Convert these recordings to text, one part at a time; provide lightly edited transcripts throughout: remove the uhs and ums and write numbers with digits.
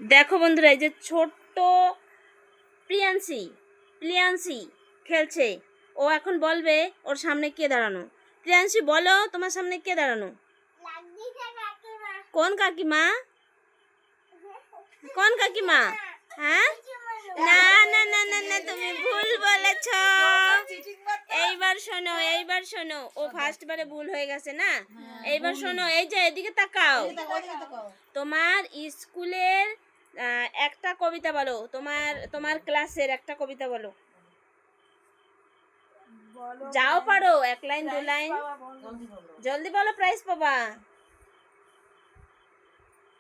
দেখো বন্ধুরা, এই যে ছোট্ট প্রিয়াংশী খেলছে। ও এখন বলবে ওর সামনে কে দাঁড়ানো। প্রিয়াংশী, বলো তোমার সামনে কে দাঁড়ানো? কোন কাকিমা? কোন কাকিমা? হ্যাঁ, না না না না না, তুমি ভুল বলেছ। এইবার শোনো, ও ফার্স্ট বারে ভুল হয়ে গেছে না। এইবার শোনো, এই যে এদিকে তাকাও। তোমার স্কুলের একটা কবিতা বলো, তোমার ক্লাসের একটা কবিতা বলো। যাও পারো, এক লাইন দু লাইন জলদি বলো, প্রাইজ পাবা।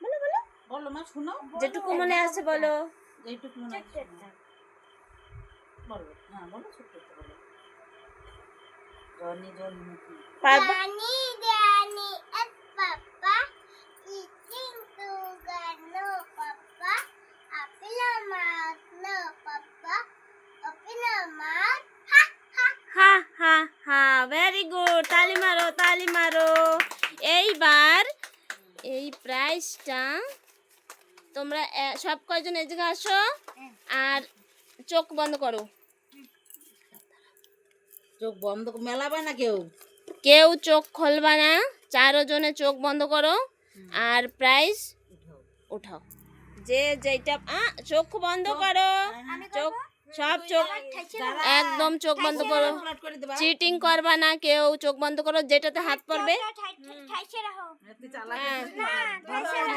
বলো বলো বলো মা, শুনো যেটুকু মনে আছে বলো। যেটুকু মনে আছে বলো। হ্যাঁ বলো, ছোট্ট একটা বলো। জনি জনি মুখি পারবা? হা হা হা, ভেরি গুড, তালি মারো তালি মারো। এইবার এই প্রাইজটা তোমরা সব কয়জন এদিকে আসো আর চোখ বন্ধ করো। চোখ বন্ধ মেলাবে না কেউ। কেউ চোখ খুলবা না, চারজনে চোখ বন্ধ করো আর প্রাইজ উঠাও। যে যেটা চোখ বন্ধ করো, চোখ সব চোখ একদম চোক বন্ধ করো। চিটিং করবা না কেউ, চোখ বন্ধ করো। যেটাতে হাত পড়বে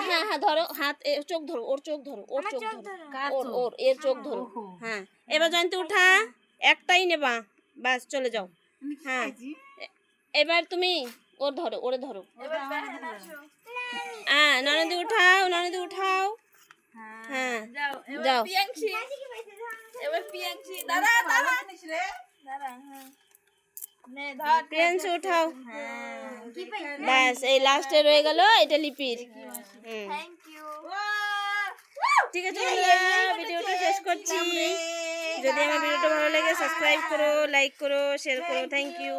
হ্যাঁ হ্যাঁ ধরো, হাত চোখ ধরো, ওর চোখ ধরো, ওর চোখ ধরো, ওর এর চোখ ধরো। হ্যাঁ, এবার জয়ন্তী উঠা, একটাই নেবা, বাস চলে যাও। হ্যাঁ, এবার তুমি ওর ধরো, ওরে ধরো। ননদি উঠাও, ননদি উঠাও। হ্যাঁ যাও। প্রিয়াংশী উঠাও। ব্যাস, এই লাস্টে রয়ে গেল এটা লিপির। ঠিক আছে বন্ধুরা, ভিডিওটা শেষ করছি। যদি আমার ভিডিওটা ভালো লাগে সাবস্ক্রাইব করো, লাইক করো, শেয়ার করো। Thank you.